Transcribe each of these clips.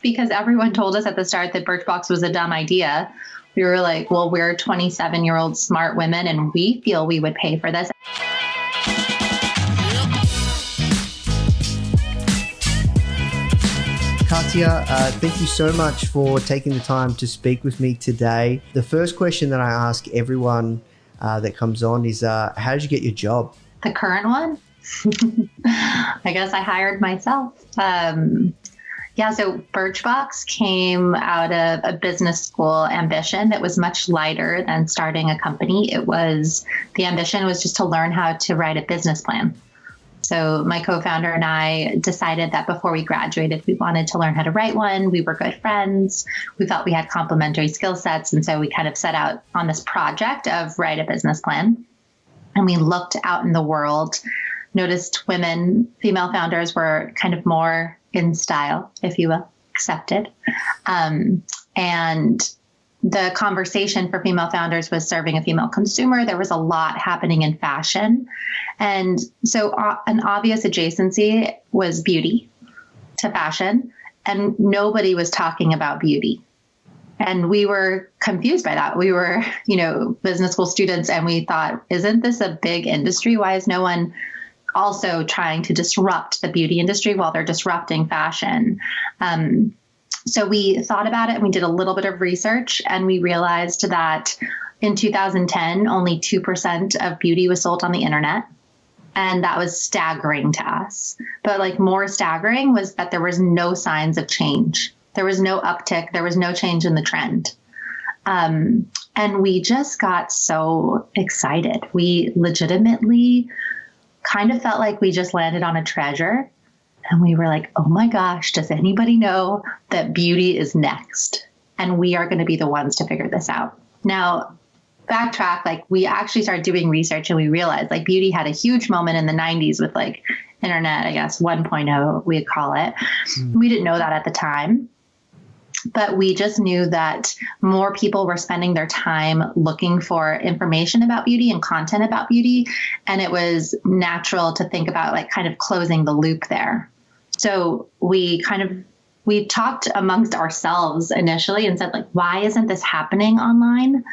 because everyone told us at the start that Birchbox was a dumb idea. We were like, well, we're 27-year-old smart women and we feel we would pay for this. Katia, thank you so much for taking the time to speak with me today. The first question that I ask everyone that comes on is, how did you get your job? The current one? I guess I hired myself. So Birchbox came out of a business school ambition that was much lighter than starting a company. The ambition was just to learn how to write a business plan. So my co-founder and I decided that before we graduated, we wanted to learn how to write one. We were good friends. We felt we had complementary skill sets. And so we kind of set out on this project of write a business plan. And we looked out in the world, noticed female founders were kind of more in style, if you will, accepted. And the conversation for female founders was serving a female consumer. There was a lot happening in fashion. And so an obvious adjacency was beauty to fashion. And nobody was talking about beauty. And we were confused by that. We were, business school students, and we thought, isn't this a big industry? Why is no one also trying to disrupt the beauty industry while they're disrupting fashion? So we thought about it and we did a little bit of research, and we realized that in 2010, only 2% of beauty was sold on the internet. And that was staggering to us. But more staggering was that there was no signs of change. There was no uptick. There was no change in the trend. And we just got so excited. We legitimately kind of felt like we just landed on a treasure. And we were like, oh my gosh, does anybody know that beauty is next? And we are going to be the ones to figure this out. Now, backtrack, we actually started doing research and we realized beauty had a huge moment in the 90s with internet, I guess 1.0, we'd call it. We didn't know that at the time. But we just knew that more people were spending their time looking for information about beauty and content about beauty. And it was natural to think about kind of closing the loop there. So we talked amongst ourselves initially and said, why isn't this happening online?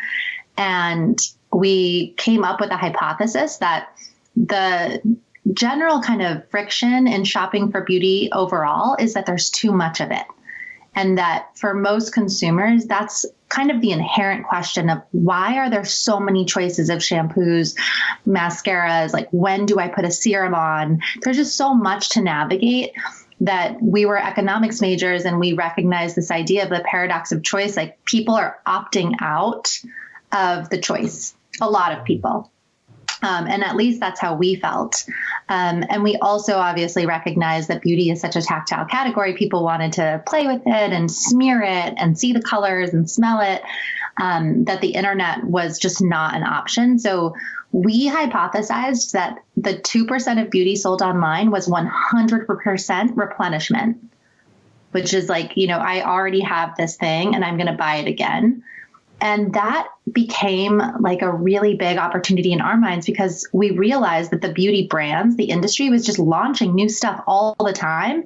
And we came up with a hypothesis that the general kind of friction in shopping for beauty overall is that there's too much of it. And that for most consumers, that's kind of the inherent question of why are there so many choices of shampoos, mascaras, when do I put a serum on? There's just so much to navigate that we were economics majors and we recognized this idea of the paradox of choice. People are opting out of the choice, a lot of people. And at least that's how we felt. And we also obviously recognize that beauty is such a tactile category. People wanted to play with it and smear it and see the colors and smell it, that the internet was just not an option. So we hypothesized that the 2% of beauty sold online was 100% replenishment, which is I already have this thing and I'm going to buy it again. And that became a really big opportunity in our minds because we realized that the beauty brands, the industry was just launching new stuff all the time.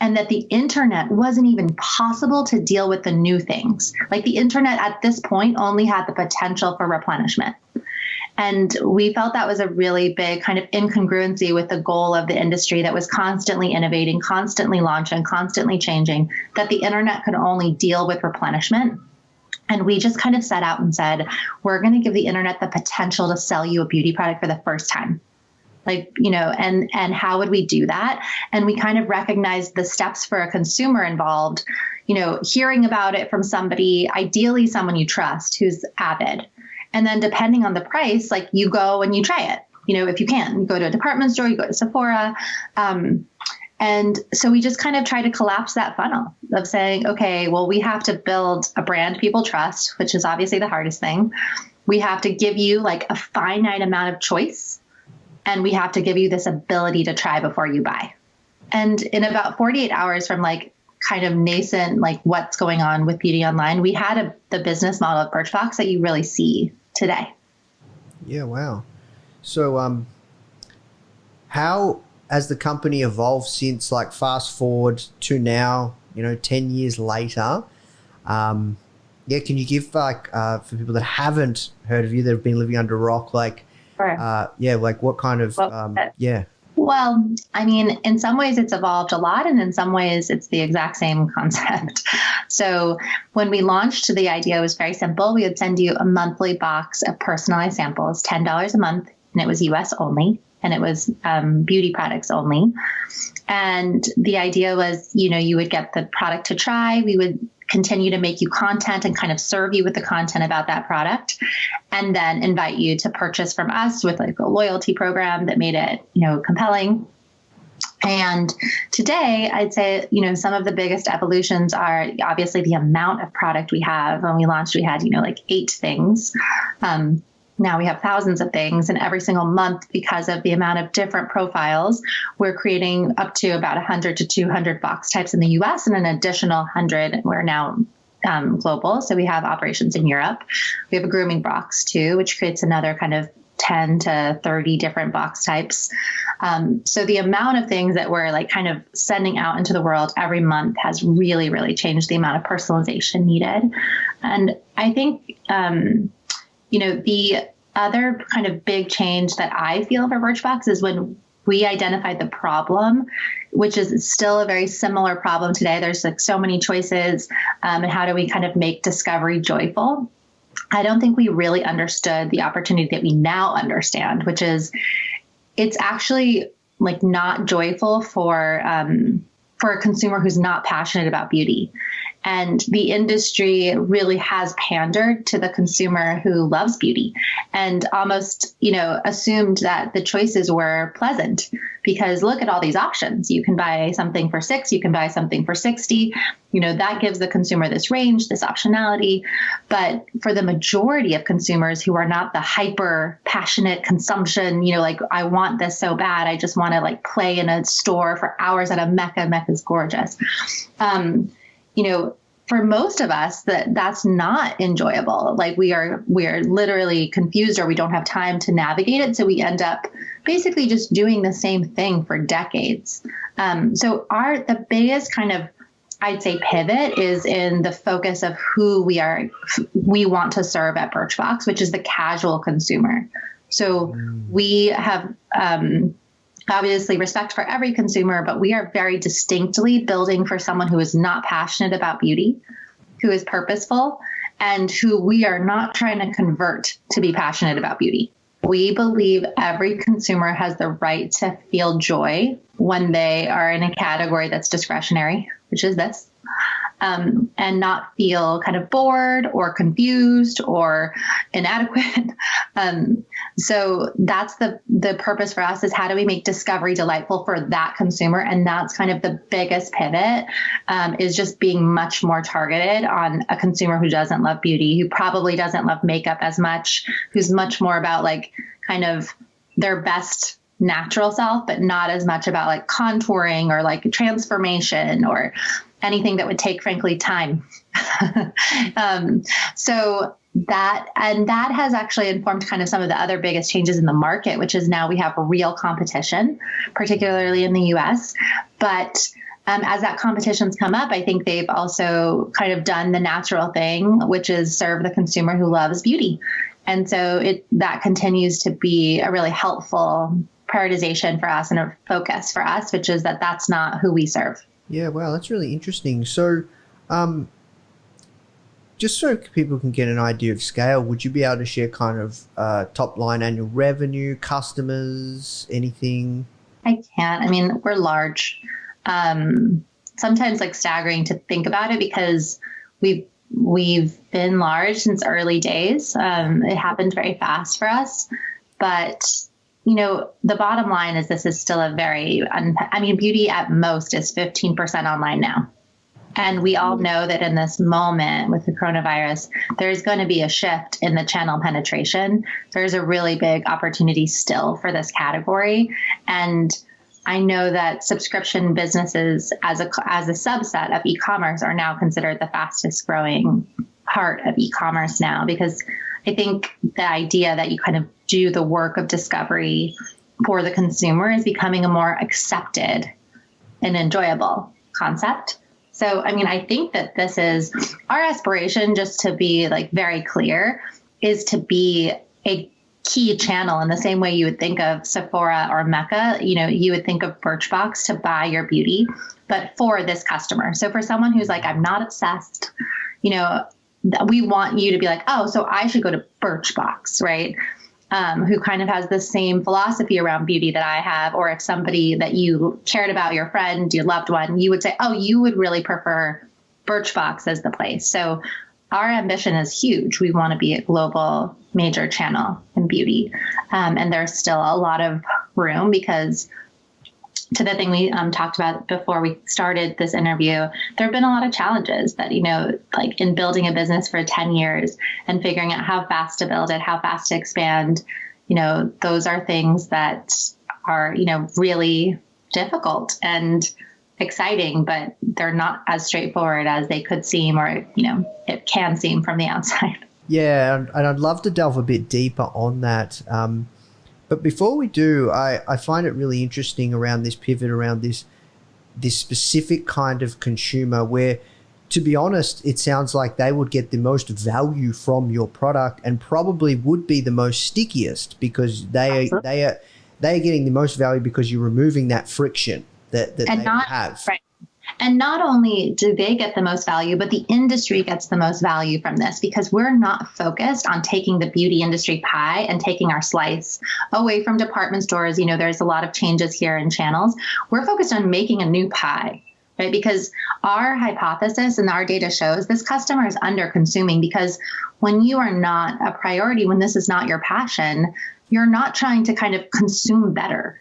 And that the internet wasn't even possible to deal with the new things. The internet at this point only had the potential for replenishment. And we felt that was a really big kind of incongruency with the goal of the industry that was constantly innovating, constantly launching, constantly changing, that the internet could only deal with replenishment. And we just kind of set out and said, we're going to give the internet the potential to sell you a beauty product for the first time. And how would we do that? And we kind of recognized the steps for a consumer involved, hearing about it from somebody, ideally someone you trust who's avid. And then depending on the price, you go and you try it, if you can. You go to a department store, you go to Sephora. And so we just kind of try to collapse that funnel of saying, okay, well, we have to build a brand people trust, which is obviously the hardest thing. We have to give you a finite amount of choice. And we have to give you this ability to try before you buy. And in about 48 hours from kind of nascent, what's going on with beauty online, we had the business model of Birchbox that you really see today. Yeah, wow. So how has the company evolved since fast forward to now? 10 years later. Yeah, can you give for people that haven't heard of you, that have been living under a rock, Sure. what kind of Well, I mean, in some ways it's evolved a lot, and in some ways it's the exact same concept. So when we launched, the idea was very simple. We would send you a monthly box of personalized samples, $10 a month, and it was US only, and it was beauty products only. And the idea was, you would get the product to try. We would continue to make you content and kind of serve you with the content about that product, and then invite you to purchase from us with a loyalty program that made it, compelling. And today, I'd say, some of the biggest evolutions are obviously the amount of product we have. When we launched, we had, 8 things. Now we have thousands of things, and every single month, because of the amount of different profiles, we're creating up to about 100 to 200 box types in the US, and an additional 100 we're now global. So we have operations in Europe. We have a grooming box too, which creates another kind of 10 to 30 different box types. So the amount of things that we're kind of sending out into the world every month has really, really changed the amount of personalization needed. And I think, the other kind of big change that I feel for Birchbox is when we identified the problem, which is still a very similar problem today. There's so many choices, and how do we kind of make discovery joyful? I don't think we really understood the opportunity that we now understand, which is it's actually not joyful for a consumer who's not passionate about beauty. And the industry really has pandered to the consumer who loves beauty, and almost, assumed that the choices were pleasant, because look at all these options. You can buy something for $6, you can buy something for $60. That gives the consumer this range, this optionality. But for the majority of consumers who are not the hyper passionate consumption, I want this so bad, I just want to play in a store for hours at a Mecca. Mecca's gorgeous. For most of us, that's not enjoyable. We are literally confused, or we don't have time to navigate it. So we end up basically just doing the same thing for decades. So the biggest kind of, I'd say, pivot is in the focus of who we want to serve at Birchbox, which is the casual consumer. So we have, obviously respect for every consumer, but we are very distinctly building for someone who is not passionate about beauty, who is purposeful, and who we are not trying to convert to be passionate about beauty. We believe every consumer has the right to feel joy when they are in a category that's discretionary, which is this, and not feel kind of bored or confused or inadequate. So that's the purpose for us, is how do we make discovery delightful for that consumer? And that's kind of the biggest pivot, is just being much more targeted on a consumer who doesn't love beauty, who probably doesn't love makeup as much, who's much more about kind of their best natural self, but not as much about contouring or transformation or anything that would take, frankly, time. So that has actually informed kind of some of the other biggest changes in the market, which is now we have real competition, particularly in the US. But as that competition's come up, I think they've also kind of done the natural thing, which is serve the consumer who loves beauty. And so that continues to be a really helpful prioritization for us and a focus for us, which is that's not who we serve. Yeah, wow, that's really interesting. So just so people can get an idea of scale, would you be able to share kind of top line annual revenue, customers, anything? I can't. I mean, we're large. Sometimes staggering to think about it, because we've been large since early days. It happened very fast for us. But the bottom line is this is still a very, beauty at most is 15% online now. And we all know that in this moment with the coronavirus, there's going to be a shift in the channel penetration. There's a really big opportunity still for this category. And I know that subscription businesses as a subset of e-commerce are now considered the fastest growing part of e-commerce now, because I think the idea that you kind of do the work of discovery for the consumer is becoming a more accepted and enjoyable concept. So, I mean, I think that this is our aspiration, just to be like very clear, is to be a key channel in the same way you would think of Sephora or Mecca. You know, you would think of Birchbox to buy your beauty, but for this customer. So for someone who's like, I'm not obsessed, you know, we want you to be like, oh, so I should go to Birchbox, right? Who kind of has the same philosophy around beauty that I have. Or if somebody that you cared about, your friend, your loved one, you would say, oh, you would really prefer Birchbox as the place. So our ambition is huge. We want to be a global major channel in beauty. And there's still a lot of room, because to the thing we talked about before we started this interview, there have been a lot of challenges that, you know, like in building a business for 10 years and figuring out how fast to build it, how fast to expand, you know, those are things that are, you know, really difficult and exciting, but they're not as straightforward as they could seem, or, you know, it can seem from the outside. Yeah, and I'd love to delve a bit deeper on that. But before we do, I find it really interesting around this pivot, around this specific kind of consumer where, to be honest, it sounds like they would get the most value from your product and probably would be the most stickiest, because they are getting the most value because you're removing that friction that they have. Right. And not only do they get the most value, but the industry gets the most value from this, because we're not focused on taking the beauty industry pie and taking our slice away from department stores. You know, there's a lot of changes here in channels. We're focused on making a new pie, right? Because our hypothesis and our data shows this customer is under consuming, because when you are not a priority, when this is not your passion, you're not trying to kind of consume better.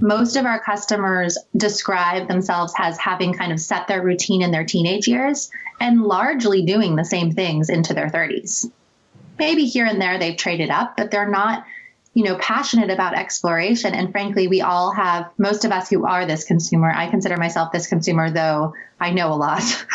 Most of our customers describe themselves as having kind of set their routine in their teenage years and largely doing the same things into their 30s. Maybe here and there they've traded up, but they're not, you know, passionate about exploration. And frankly, we all have, most of us who are this consumer, I consider myself this consumer, though I know a lot.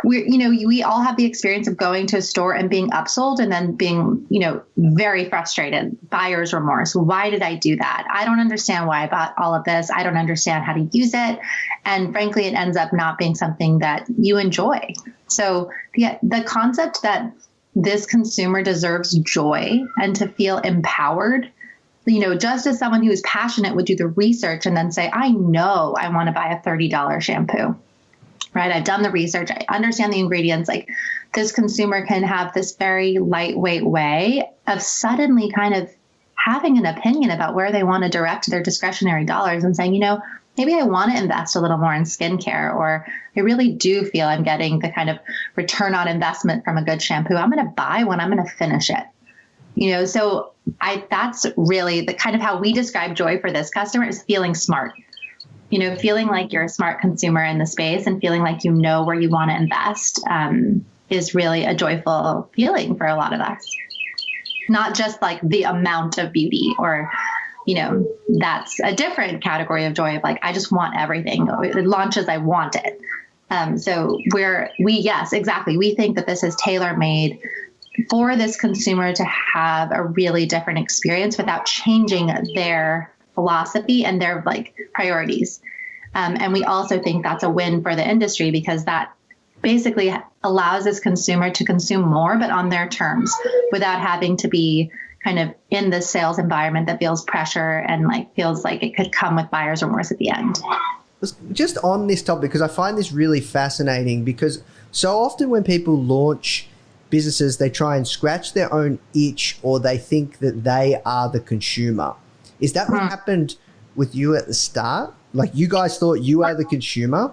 We all have the experience of going to a store and being upsold and then being, you know, very frustrated, buyer's remorse. Why did I do that? I don't understand why I bought all of this. I don't understand how to use it. And frankly, it ends up not being something that you enjoy. So the concept that this consumer deserves joy and to feel empowered, you know, just as someone who is passionate would do the research and then say, I know I want to buy a $30 shampoo. Right. I've done the research. I understand the ingredients. Like, this consumer can have this very lightweight way of suddenly kind of having an opinion about where they want to direct their discretionary dollars and saying, you know, maybe I want to invest a little more in skincare, or I really do feel I'm getting the kind of return on investment from a good shampoo. I'm going to buy one. I'm going to finish it. You know, so that's really the kind of how we describe joy for this customer, is feeling smart. You know, feeling like you're a smart consumer in the space and feeling like you know where you want to invest is really a joyful feeling for a lot of us. Not just like the amount of beauty, or, you know, that's a different category of joy of like, I just want everything. It launches, I want it. So yes, exactly. We think that this is tailor-made for this consumer to have a really different experience without changing their philosophy and their like priorities. And we also think that's a win for the industry, because that basically allows this consumer to consume more, but on their terms, without having to be kind of in this sales environment that feels pressure and like feels like it could come with buyer's remorse at the end. Just on this topic, because I find this really fascinating, because so often when people launch businesses, they try and scratch their own itch, or they think that they are the consumer. Is that what happened with you at the start? Like, you guys thought you are the consumer?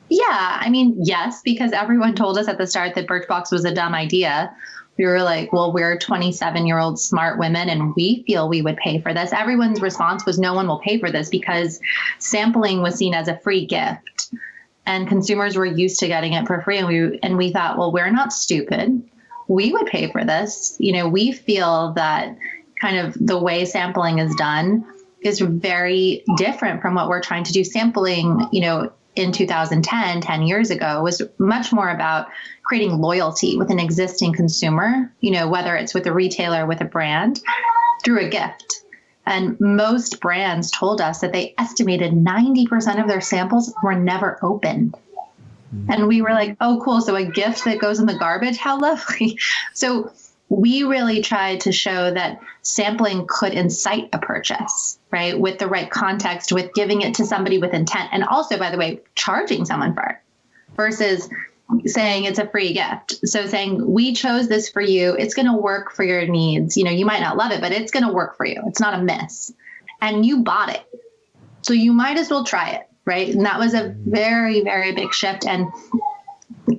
Yeah, I mean, yes, because everyone told us at the start that Birchbox was a dumb idea. We were like, well, we're 27-year-old smart women and we feel we would pay for this. Everyone's response was, no one will pay for this, because sampling was seen as a free gift and consumers were used to getting it for free. And we thought, well, we're not stupid. We would pay for this. You know, we feel that kind of the way sampling is done is very different from what we're trying to do. Sampling, you know, in 2010, 10 years ago, was much more about creating loyalty with an existing consumer, you know, whether it's with a retailer, with a brand, through a gift. And most brands told us that they estimated 90% of their samples were never opened. And we were like, oh, cool. So a gift that goes in the garbage, how lovely. So we really tried to show that sampling could incite a purchase, right? With the right context, with giving it to somebody with intent. And also, by the way, charging someone for it versus saying it's a free gift. So saying, we chose this for you. It's going to work for your needs. You might not love it, but it's going to work for you. It's not a miss. And you bought it. So you might as well try it. Right. And that was a very, very big shift. And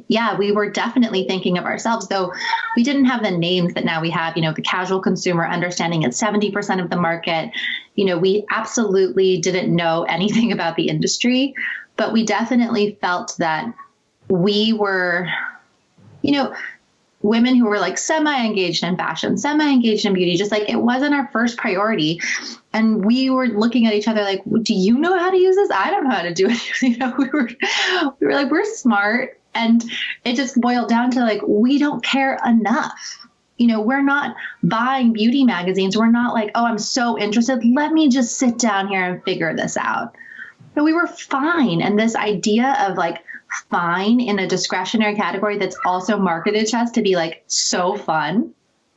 yeah, we were definitely thinking of ourselves, though we didn't have the names that now we have, the casual consumer understanding it's 70% of the market. We absolutely didn't know anything about the industry, but we definitely felt that we were, women who were like semi-engaged in fashion, semi-engaged in beauty, just like it wasn't our first priority. And we were looking at each other like, do you know how to use this? I don't know how to do it. We were like, we're smart. And it just boiled down to like, we don't care enough. We're not buying beauty magazines. We're not like, oh, I'm so interested. Let me just sit down here and figure this out. But we were fine. And this idea of like fine in a discretionary category that's also marketed to us to be like so fun.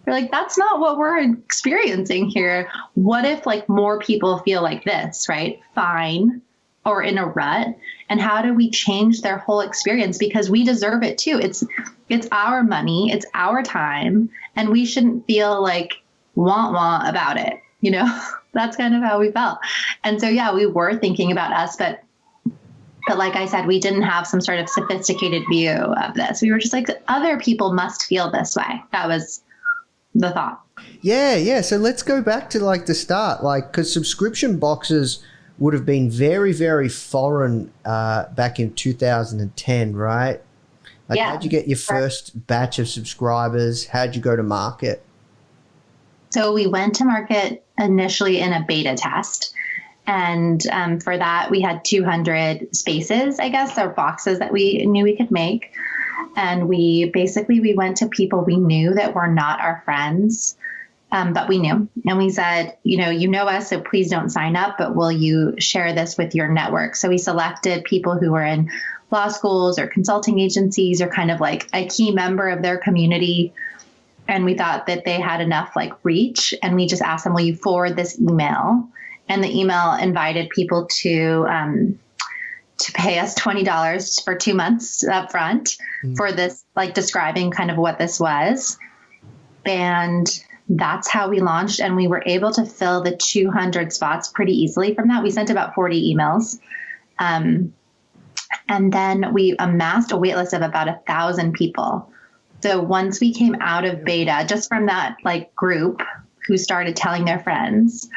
We're like, that's not what we're experiencing here. What if like more people feel like this, right? Fine or in a rut. And how do we change their whole experience? Because we deserve it too. It's our money. It's our time. And we shouldn't feel like wah about it. That's kind of how we felt. And so, yeah, we were thinking about us, but like I said, we didn't have some sort of sophisticated view of this. We were just like, other people must feel this way. That was the thought. Yeah. So let's go back to like the start, like, because subscription boxes would have been very, very foreign back in 2010, right? Like, yeah. How'd you get your first batch of subscribers? How'd you go to market? So we went to market initially in a beta test. And for that, we had 200 spaces, I guess, or boxes that we knew we could make. And we went to people we knew that were not our friends, but we knew. And we said, you know us, so please don't sign up, but will you share this with your network? So we selected people who were in law schools or consulting agencies or kind of like a key member of their community. And we thought that they had enough like reach. And we just asked them, will you forward this email? And the email invited people to pay us $20 for 2 months up front for this, like describing kind of what this was. And that's how we launched. And we were able to fill the 200 spots pretty easily from that. We sent about 40 emails. And then we amassed a wait list of about 1,000 people. So once we came out of beta, just from that like group who started telling their friends,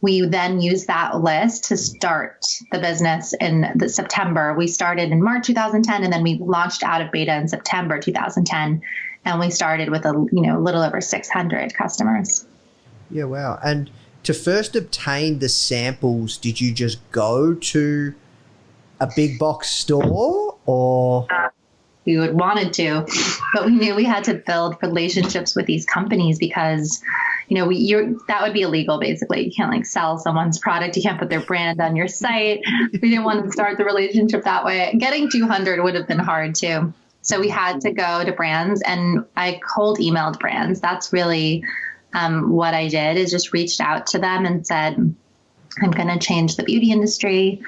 we then used that list to start the business in the September. We started in March 2010, and then we launched out of beta in September 2010. And we started with a little over 600 customers. Yeah, wow. And to first obtain the samples, did you just go to a big box store or? We would wanted to, but we knew we had to build relationships with these companies because, that would be illegal. Basically, you can't like sell someone's product. You can't put their brand on your site. We didn't want to start the relationship that way. Getting 200 would have been hard too. So we had to go to brands, and I cold emailed brands. That's really what I did, is just reached out to them and said, I'm going to change the beauty industry.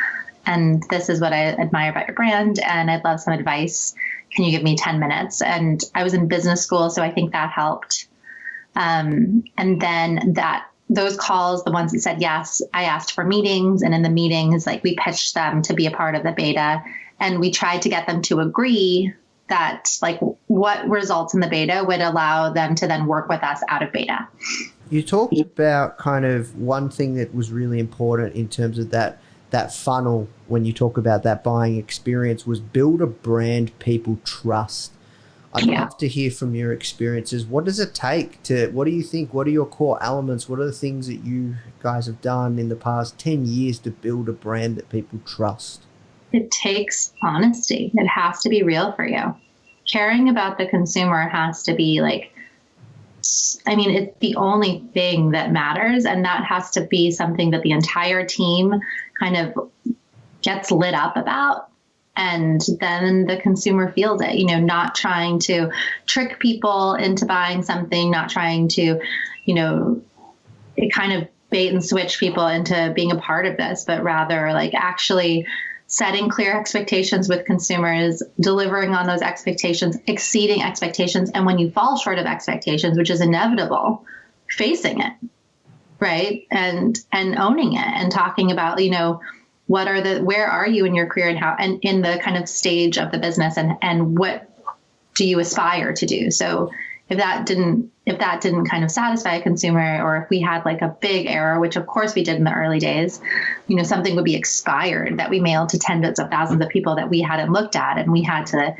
And this is what I admire about your brand. And I'd love some advice. Can you give me 10 minutes? And I was in business school, so I think that helped. And then those calls, the ones that said yes, I asked for meetings. And in the meetings, like we pitched them to be a part of the beta. And we tried to get them to agree that like what results in the beta would allow them to then work with us out of beta. You talked about kind of one thing that was really important in terms of that funnel when you talk about that buying experience was build a brand people trust. I'd love to hear from your experiences. What does it take what do you think, what are your core elements? What are the things that you guys have done in the past 10 years to build a brand that people trust? It takes honesty. It has to be real for you. Caring about the consumer has to be like, it's the only thing that matters. And that has to be something that the entire team kind of gets lit up about. And then the consumer feels it, not trying to trick people into buying something, not trying to, it kind of bait and switch people into being a part of this, but rather like actually setting clear expectations with consumers, delivering on those expectations, exceeding expectations. And when you fall short of expectations, which is inevitable, facing it, right? And owning it and talking about, where are you in your career and how, and in the kind of stage of the business and what do you aspire to do? So if that didn't kind of satisfy a consumer, or if we had like a big error, which of course we did in the early days, something would be expired that we mailed to tens of thousands of people that we hadn't looked at, and we had to,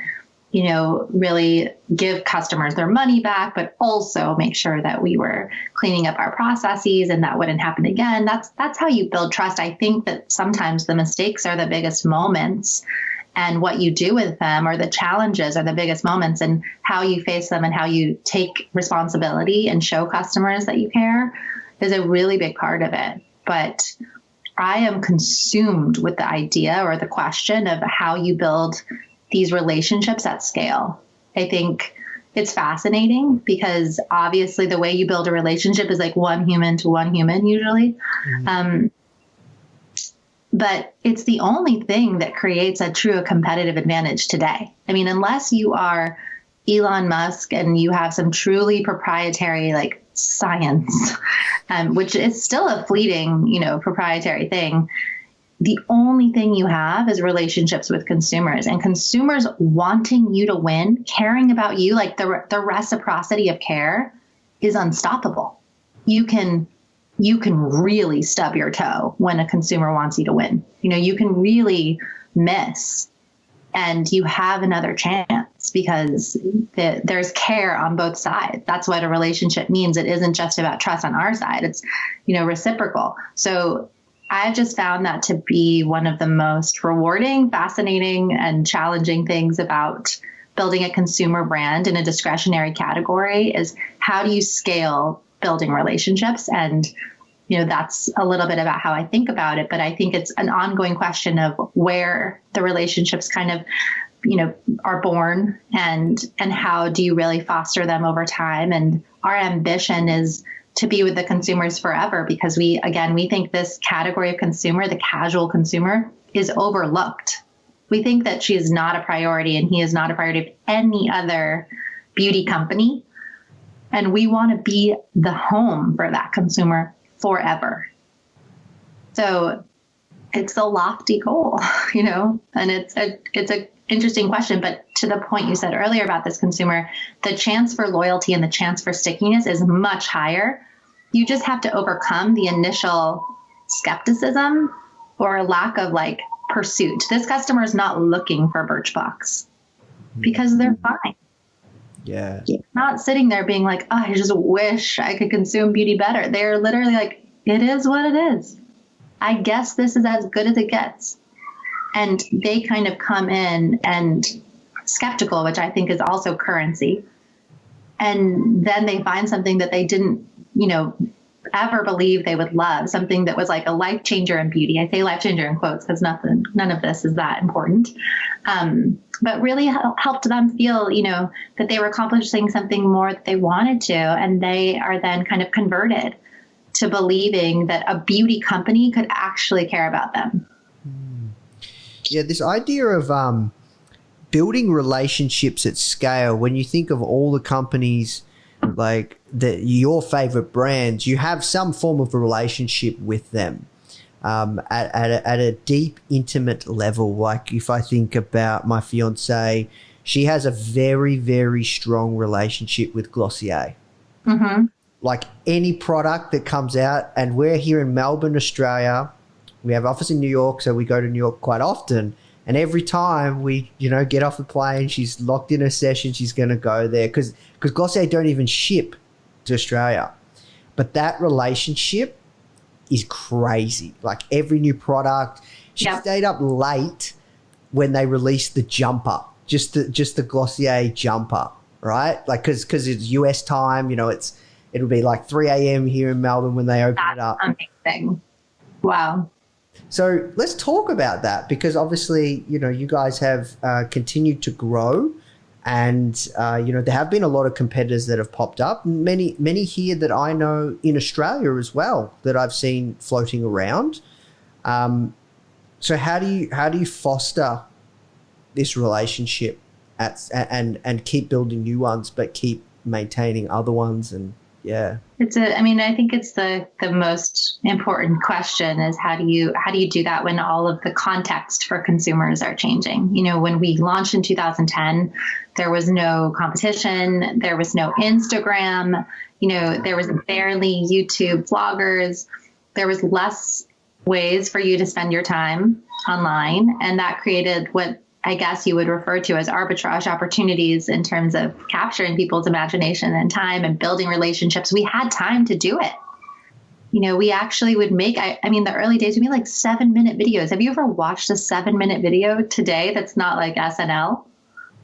really give customers their money back, but also make sure that we were cleaning up our processes and that wouldn't happen again. That's how you build trust. I think that sometimes the mistakes are the biggest moments, and what you do with them, or the challenges are the biggest moments, and how you face them and how you take responsibility and show customers that you care is a really big part of it. But I am consumed with the idea or the question of how you build these relationships at scale. I think it's fascinating because obviously the way you build a relationship is like one human to one human usually. Mm-hmm. But it's the only thing that creates a true competitive advantage today. I mean, unless you are Elon Musk and you have some truly proprietary like science, which is still a fleeting, proprietary thing. The only thing you have is relationships with consumers, and consumers wanting you to win, caring about you, like the reciprocity of care is unstoppable. You can really stub your toe when a consumer wants you to win. You can really miss, and you have another chance because there's care on both sides. That's what a relationship means. It isn't just about trust on our side. It's, reciprocal. So I've just found that to be one of the most rewarding, fascinating, and challenging things about building a consumer brand in a discretionary category is how do you scale building relationships? And, that's a little bit about how I think about it, but I think it's an ongoing question of where the relationships kind of, are born and how do you really foster them over time? And our ambition is to be with the consumers forever, because we think this category of consumer, the casual consumer, is overlooked. We think that she is not a priority and he is not a priority of any other beauty company. And we want to be the home for that consumer forever. So it's a lofty goal, and it's a interesting question. But to the point you said earlier about this consumer, the chance for loyalty and the chance for stickiness is much higher. You just have to overcome the initial skepticism or lack of like pursuit. This customer is not looking for Birchbox because they're fine. Yeah. You're not sitting there being like, oh, I just wish I could consume beauty better. They're literally like, it is what it is. I guess this is as good as it gets. And they kind of come in and skeptical, which I think is also currency. And then they find something that they didn't, ever believe they would love, something that was like a life changer in beauty. I say life changer in quotes because none of this is that important. But really helped them feel, that they were accomplishing something more that they wanted to. And they are then kind of converted to believing that a beauty company could actually care about them. Yeah, this idea of building relationships at scale, when you think of all the companies like your favorite brands, you have some form of a relationship with them at a deep, intimate level. Like if I think about my fiance, she has a very, very strong relationship with Glossier. Mm-hmm. Like any product that comes out, and we're here in Melbourne, Australia. We have office in New York, so we go to New York quite often. And every time we, get off the plane, she's locked in a session, she's going to go there because Glossier don't even ship to Australia. But that relationship is crazy. Like every new product, she stayed up late when they released the jumper, just the Glossier jumper, right? Like because it's US time, it'll be like 3 a.m. here in Melbourne when they open it up. Amazing. Wow. So let's talk about that, because obviously, you guys have continued to grow, and, there have been a lot of competitors that have popped up, many here that I know in Australia as well that I've seen floating around. So how do you foster this relationship and keep building new ones, but keep maintaining other ones? And yeah, I think it's the most important question is how do you do that when all of the context for consumers are changing? When we launched in 2010, there was no competition, there was no Instagram, there was barely YouTube vloggers, there was less ways for you to spend your time online, and that created what I guess you would refer to as arbitrage opportunities in terms of capturing people's imagination and time and building relationships. We had time to do it. We actually would make, the early days, we made like 7-minute videos. Have you ever watched a 7-minute video today that's not like SNL?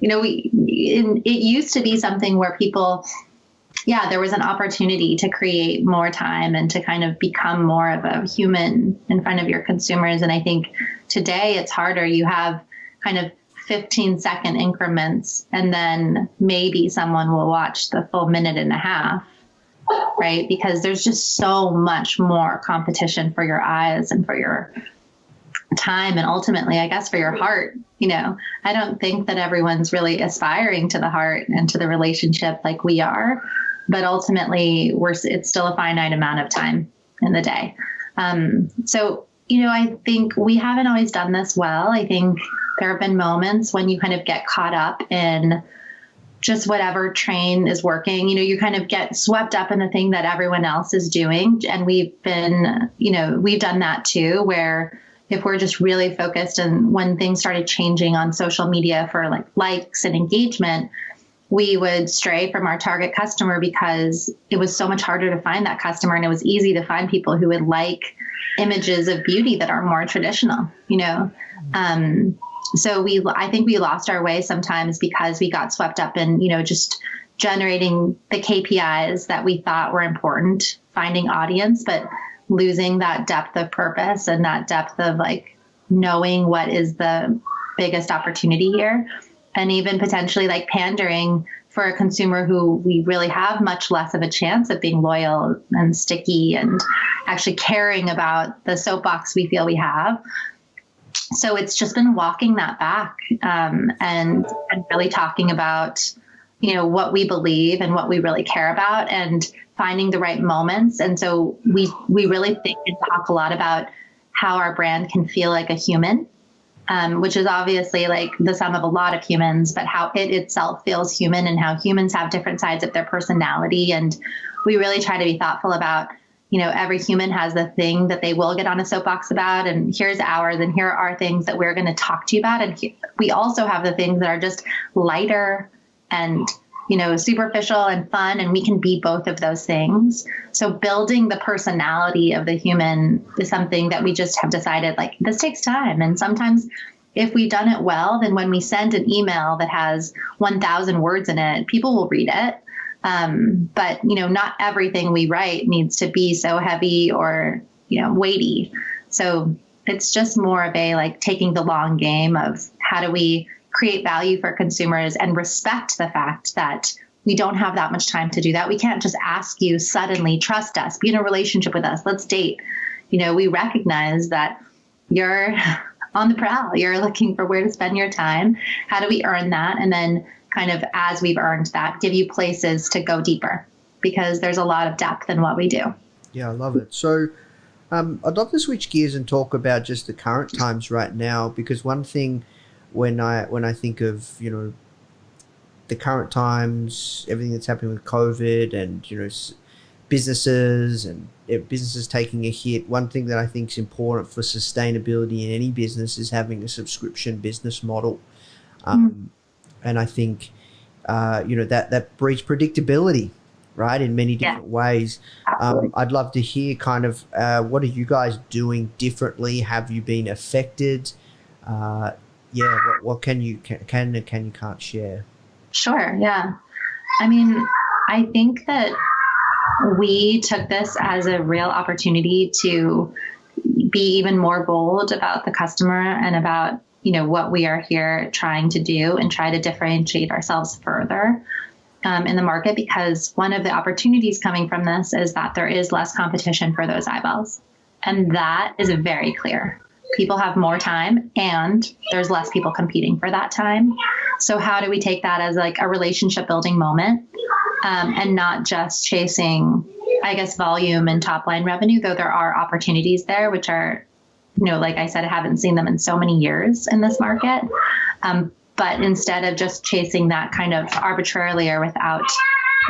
It used to be something where people, there was an opportunity to create more time and to kind of become more of a human in front of your consumers. And I think today it's harder. You have kind of 15-second increments, and then maybe someone will watch the full minute and a half, right? Because there's just so much more competition for your eyes and for your time, and ultimately, I guess, for your heart. I don't think that everyone's really aspiring to the heart and to the relationship like we are, but ultimately it's still a finite amount of time in the day. So I think we haven't always done this well. I think there have been moments when you kind of get caught up in just whatever train is working. You kind of get swept up in the thing that everyone else is doing. And we've done that too, where if we're just really focused, and when things started changing on social media for likes and engagement, we would stray from our target customer because it was so much harder to find that customer. And it was easy to find people who would like images of beauty that are more traditional, So I think we lost our way sometimes because we got swept up in, just generating the KPIs that we thought were important, finding audience, but losing that depth of purpose and that depth of knowing what is the biggest opportunity here. And even potentially pandering for a consumer who we really have much less of a chance of being loyal and sticky and actually caring about the soapbox we feel we have. So it's just been walking that back and really talking about, what we believe and what we really care about and finding the right moments. And so we really think and talk a lot about how our brand can feel like a human, which is obviously the sum of a lot of humans, but how it itself feels human and how humans have different sides of their personality. And we really try to be thoughtful about, every human has the thing that they will get on a soapbox about, and here's ours, and here are things that we're going to talk to you about. And we also have the things that are just lighter and, superficial and fun, and we can be both of those things. So building the personality of the human is something that we just have decided, this takes time. And sometimes if we've done it well, then when we send an email that has 1,000 words in it, people will read it. But, not everything we write needs to be so heavy or, weighty. So it's just more of a taking the long game of how do we create value for consumers and respect the fact that we don't have that much time to do that. We can't just ask you suddenly, trust us, be in a relationship with us, let's date. We recognize that you're on the prowl. You're looking for where to spend your time. How do we earn that? And then kind of as we've earned that, give you places to go deeper, because there's a lot of depth in what we do. Yeah, I love it. So I'd love to switch gears and talk about just the current times right now, because one thing when I think of, the current times, everything that's happening with COVID and, businesses and businesses taking a hit, one thing that I think is important for sustainability in any business is having a subscription business model. And I think, that breeds predictability, right, in many different ways. I'd love to hear kind of what are you guys doing differently? Have you been affected? What can you can't share? Sure. Yeah. I think that we took this as a real opportunity to be even more bold about the customer and about, what we are here trying to do, and try to differentiate ourselves further in the market, because one of the opportunities coming from this is that there is less competition for those eyeballs. And that is very clear. People have more time and there's less people competing for that time. So how do we take that as like a relationship building moment, and not just chasing, I guess, volume and top line revenue, though there are opportunities there, which are, like I said, I haven't seen them in so many years in this market. But instead of just chasing that kind of arbitrarily or without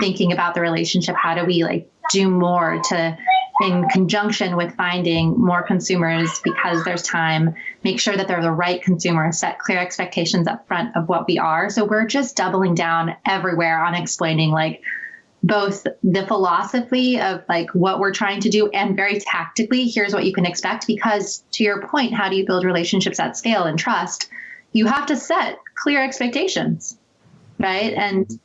thinking about the relationship, how do we like do more to, in conjunction with finding more consumers because there's time, make sure that they're the right consumers, set clear expectations up front of what we are. So we're just doubling down everywhere on explaining like both the philosophy of like what we're trying to do and very tactically, here's what you can expect. Because to your point, how do you build relationships at scale and trust? You have to set clear expectations, right? And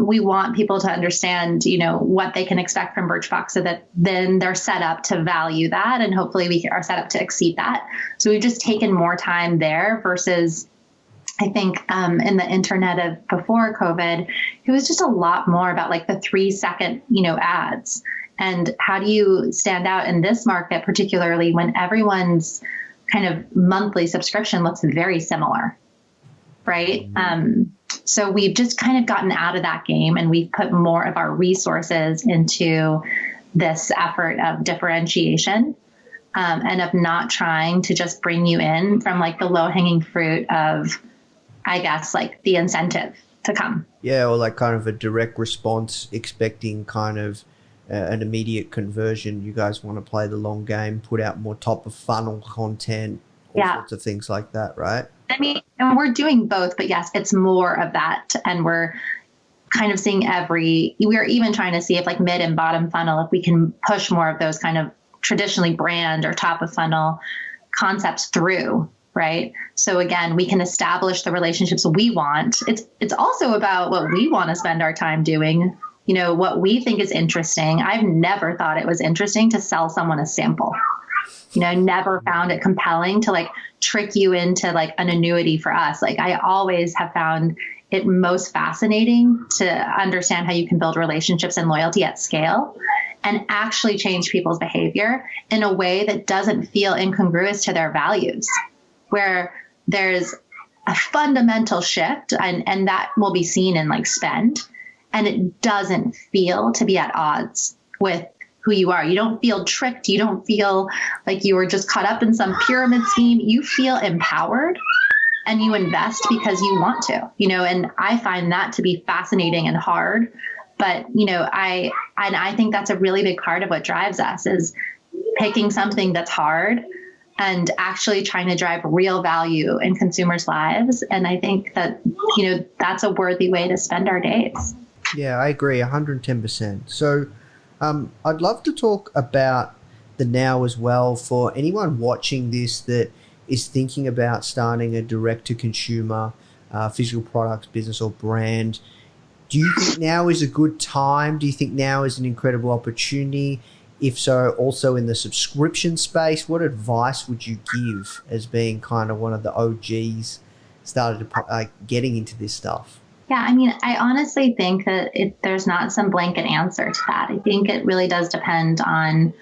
we want people to understand, what they can expect from Birchbox, so that then they're set up to value that, and hopefully we are set up to exceed that. So we've just taken more time there versus, I think, in the internet of before COVID, it was just a lot more about like the 3-second, ads. And how do you stand out in this market, particularly when everyone's kind of monthly subscription looks very similar, right? So we've just kind of gotten out of that game, and we've put more of our resources into this effort of differentiation, and of not trying to just bring you in from like the low hanging fruit of, I guess, like the incentive to come. Yeah, or like kind of a direct response, expecting kind of an immediate conversion. You guys want to play the long game, put out more top of funnel content, all sorts of things like that, right? I mean, and we're doing both, but yes, it's more of that. And we're kind of seeing we're even trying to see if like mid and bottom funnel, if we can push more of those kind of traditionally brand or top of funnel concepts through, right? So again, we can establish the relationships we want. It's also about what we want to spend our time doing, what we think is interesting. I've never thought it was interesting to sell someone a sample. Never found it compelling to like trick you into like an annuity for us. Like I always have found it most fascinating to understand how you can build relationships and loyalty at scale and actually change people's behavior in a way that doesn't feel incongruous to their values, where there's a fundamental shift and that will be seen in like spend, and it doesn't feel to be at odds with who you are. You don't feel tricked. You don't feel like you were just caught up in some pyramid scheme. You feel empowered and you invest because you want to, and I find that to be fascinating and hard. But, I think that's a really big part of what drives us, is picking something that's hard and actually trying to drive real value in consumers' lives. And I think that, that's a worthy way to spend our days. Yeah, I agree 110%. So, I'd love to talk about the now as well for anyone watching this that is thinking about starting a direct-to-consumer physical products business or brand. Do you think now is a good time? Do you think now is an incredible opportunity? If so, also in the subscription space, what advice would you give as being kind of one of the OGs started to getting into this stuff? Yeah, I mean, I honestly think that there's not some blanket answer to that. I think it really does depend on,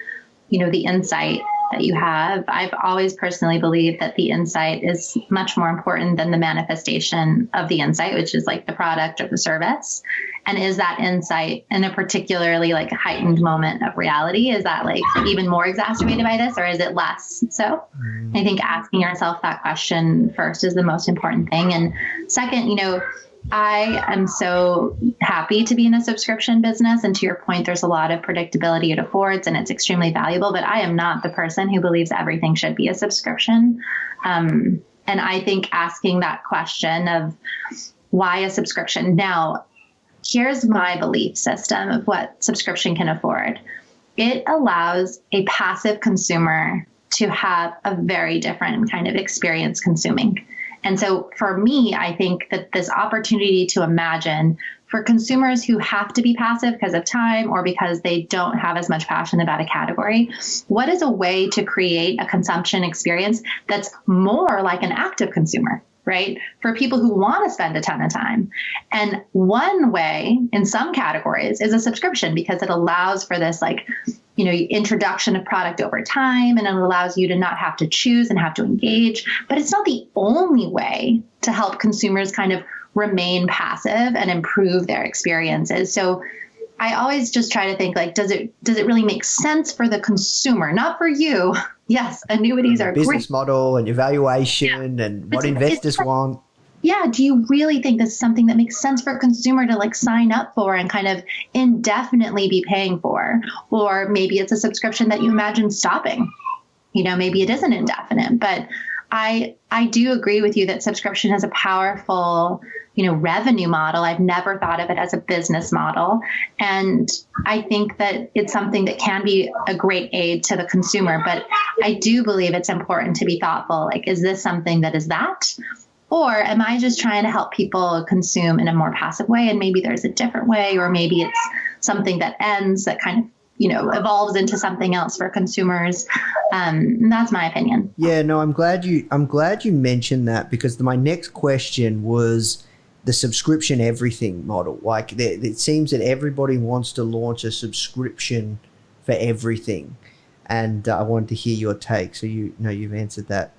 the insight that you have. I've always personally believed that the insight is much more important than the manifestation of the insight, which is like the product or the service. And is that insight in a particularly like heightened moment of reality? Is that like even more exacerbated by this, or is it less so? I think asking yourself that question first is the most important thing. And second, I am so happy to be in a subscription business. And to your point, there's a lot of predictability it affords, and it's extremely valuable. But I am not the person who believes everything should be a subscription. And I think asking that question of why a subscription? Now, here's my belief system of what subscription can afford. It allows a passive consumer to have a very different kind of experience consuming. And so for me, I think that this opportunity to imagine for consumers who have to be passive because of time or because they don't have as much passion about a category, what is a way to create a consumption experience that's more like an active consumer, right? For people who want to spend a ton of time. And one way in some categories is a subscription because it allows for this introduction of product over time, and it allows you to not have to choose and have to engage. But it's not the only way to help consumers kind of remain passive and improve their experiences. So I always just try to think does it really make sense for the consumer, not for you? Yes, annuities are business great. Model and evaluation and what investors want. Yeah. Do you really think this is something that makes sense for a consumer to sign up for and kind of indefinitely be paying for? Or maybe it's a subscription that you imagine stopping. Maybe it isn't indefinite, but I do agree with you that subscription is a powerful, revenue model. I've never thought of it as a business model. And I think that it's something that can be a great aid to the consumer. But I do believe it's important to be thoughtful. Is this something that is that? Or am I just trying to help people consume in a more passive way? And maybe there's a different way, or maybe it's something that ends that kind of evolves into something else for consumers. And that's my opinion. Yeah, no, I'm glad you mentioned that, because my next question was the subscription everything model. It seems that everybody wants to launch a subscription for everything, and I wanted to hear your take. So you've answered that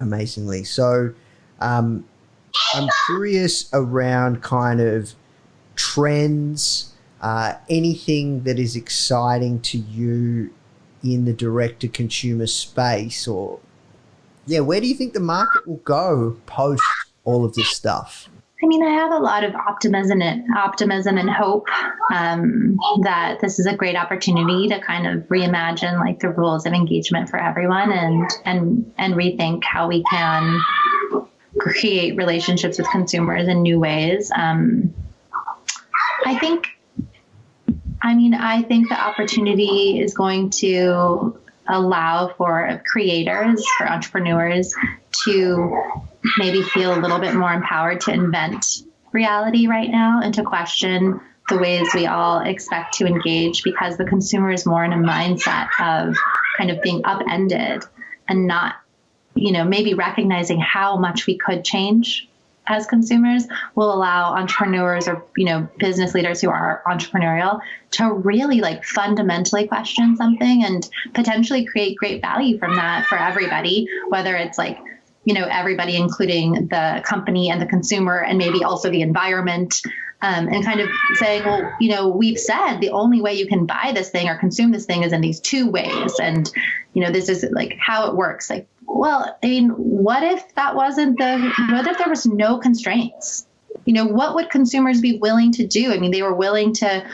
amazingly. So I'm curious around kind of trends. Anything that is exciting to you in the direct-to-consumer space, or where do you think the market will go post all of this stuff? I have a lot of optimism and hope that this is a great opportunity to kind of reimagine the rules of engagement for everyone and rethink how we can create relationships with consumers in new ways. I think the opportunity is going to allow for creators, for entrepreneurs to maybe feel a little bit more empowered to invent reality right now and to question the ways we all expect to engage, because the consumer is more in a mindset of kind of being upended and not, maybe recognizing how much we could change as consumers will allow entrepreneurs or, business leaders who are entrepreneurial to really fundamentally question something and potentially create great value from that for everybody, whether it's everybody, including the company and the consumer and maybe also the environment, and kind of saying, well, we've said the only way you can buy this thing or consume this thing is in these two ways. And, this is how it works. What if what if there was no constraints? What would consumers be willing to do? They were willing to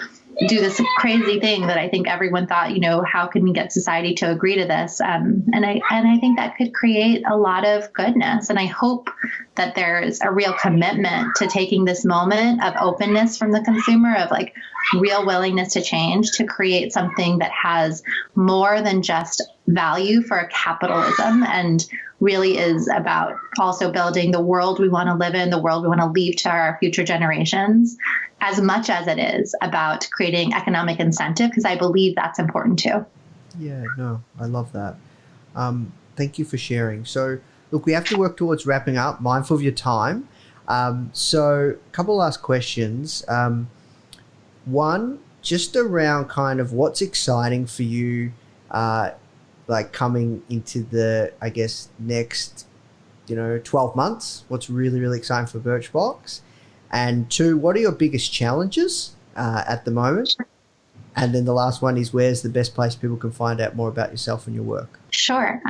do this crazy thing that I think everyone thought, how can we get society to agree to this? And I think that could create a lot of goodness. And I hope that there's a real commitment to taking this moment of openness from the consumer, of real willingness to change, to create something that has more than just value for capitalism and really is about also building the world we want to live in, the world we want to leave to our future generations, as much as it is about creating economic incentive, because I believe that's important too. Yeah, no, I love that. Thank you for sharing. So, look, we have to work towards wrapping up, mindful of your time. So a couple last questions. One, just around kind of what's exciting for you, coming into the, I guess, next, 12 months, what's really, really exciting for Birchbox? And two, what are your biggest challenges at the moment? And then the last one is, where's the best place people can find out more about yourself and your work? Sure.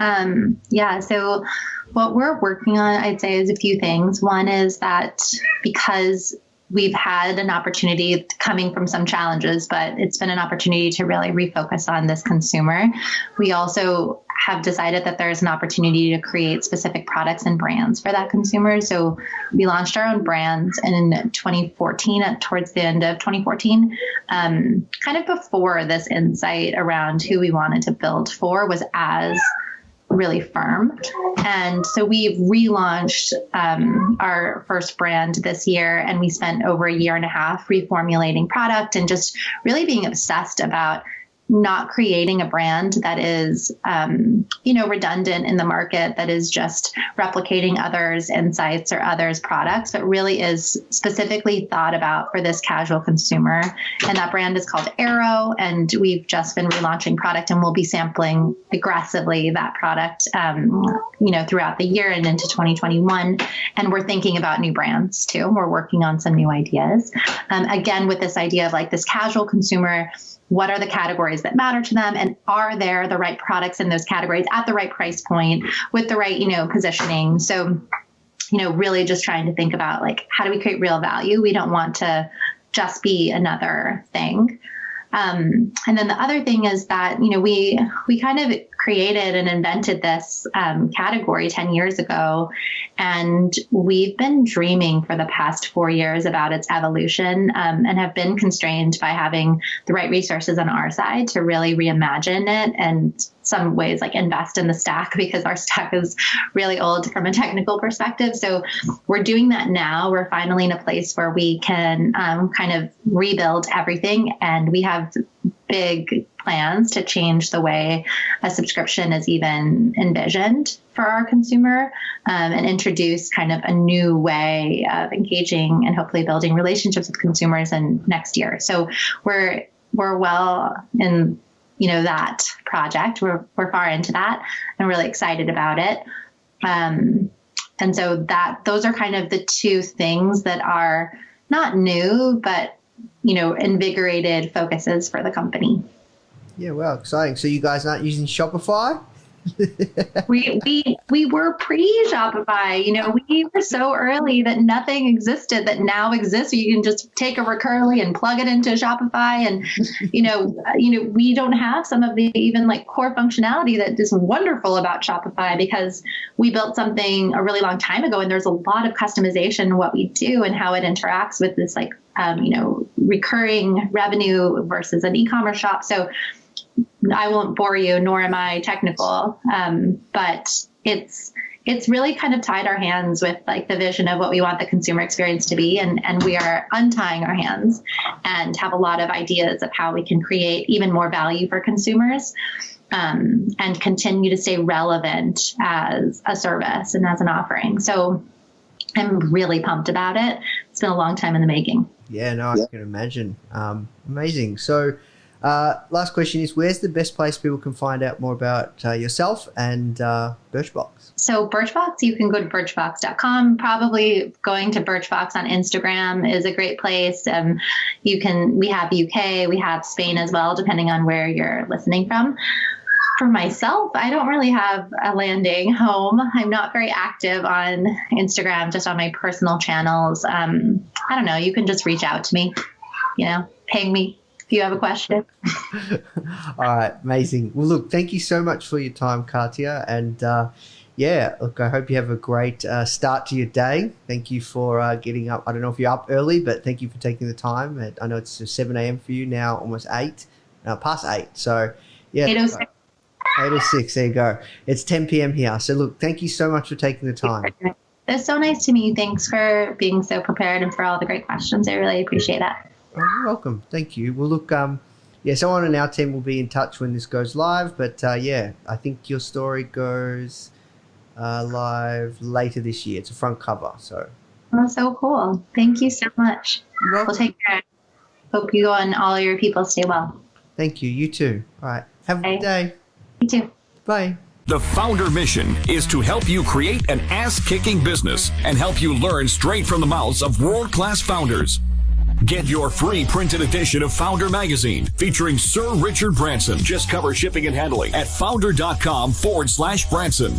So what we're working on, I'd say, is a few things. One is that because we've had an opportunity coming from some challenges, but it's been an opportunity to really refocus on this consumer. We also have decided that there's an opportunity to create specific products and brands for that consumer. So we launched our own brands in 2014, towards the end of 2014, kind of before this insight around who we wanted to build for was as really firm. And so we've relaunched our first brand this year, and we spent over a year and a half reformulating product and just really being obsessed about not creating a brand that is, redundant in the market, that is just replicating others' insights or others' products, but really is specifically thought about for this casual consumer. And that brand is called Arrow, and we've just been relaunching product, and we'll be sampling aggressively that product, throughout the year and into 2021. And we're thinking about new brands too. We're working on some new ideas. Again, with this idea of like this casual consumer, what are the categories that matter to them? And are there the right products in those categories at the right price point with the right, positioning? So, really just trying to think about like, how do we create real value? We don't want to just be another thing. And then the other thing is that, we kind of created and invented this category 10 years ago. And we've been dreaming for the past 4 years about its evolution, and have been constrained by having the right resources on our side to really reimagine it, and some ways like invest in the stack, because our stack is really old from a technical perspective. So we're doing that now. We're finally in a place where we can kind of rebuild everything. And we have big plans to change the way a subscription is even envisioned for our consumer, and introduce kind of a new way of engaging and hopefully building relationships with consumers in next year. So we're well in that project. We're far into that and really excited about it. And so those are kind of the two things that are not new, but invigorated focuses for the company. Yeah, well, exciting. So you guys aren't using Shopify? We were pre-Shopify. We were so early that nothing existed that now exists. You can just take a Recurly and plug it into Shopify, and we don't have some of the even like core functionality that is wonderful about Shopify, because we built something a really long time ago, and there's a lot of customization in what we do and how it interacts with this like recurring revenue versus an e-commerce shop. So I won't bore you, nor am I technical, but it's really kind of tied our hands with like the vision of what we want the consumer experience to be. And we are untying our hands and have a lot of ideas of how we can create even more value for consumers, and continue to stay relevant as a service and as an offering. So I'm really pumped about it. It's been a long time in the making. Yeah, no, I can imagine. Amazing. So last question is, where's the best place people can find out more about yourself and Birchbox? So Birchbox, you can go to birchbox.com. Probably going to Birchbox on Instagram is a great place. We have UK, we have Spain as well, depending on where you're listening from. For myself, I don't really have a landing home. I'm not very active on Instagram, just on my personal channels. I don't know. You can just reach out to me, ping me if you have a question. All right. Amazing. Well, look, thank you so much for your time, Katia. And look, I hope you have a great start to your day. Thank you for getting up. I don't know if you're up early, but thank you for taking the time. I know it's 7 a.m. for you now, almost 8, past 8. So, yeah. 8:06. 8:06, there you go. It's 10 p.m. here. So, look, thank you so much for taking the time. It's so nice to meet you. Thanks for being so prepared and for all the great questions. I really appreciate that. Oh, you're welcome. Thank you. Well, look, someone on our team will be in touch when this goes live. But, I think your story goes live later this year. It's a front cover. So. Oh, so cool. Thank you so much. You're welcome. We'll take care. Hope you and all your people stay well. Thank you. You too. All right. Have a good day. You too. Bye. The Foundr mission is to help you create an ass-kicking business and help you learn straight from the mouths of world-class founders. Get your free printed edition of Foundr magazine featuring Sir Richard Branson. Just cover shipping and handling at foundr.com/Branson.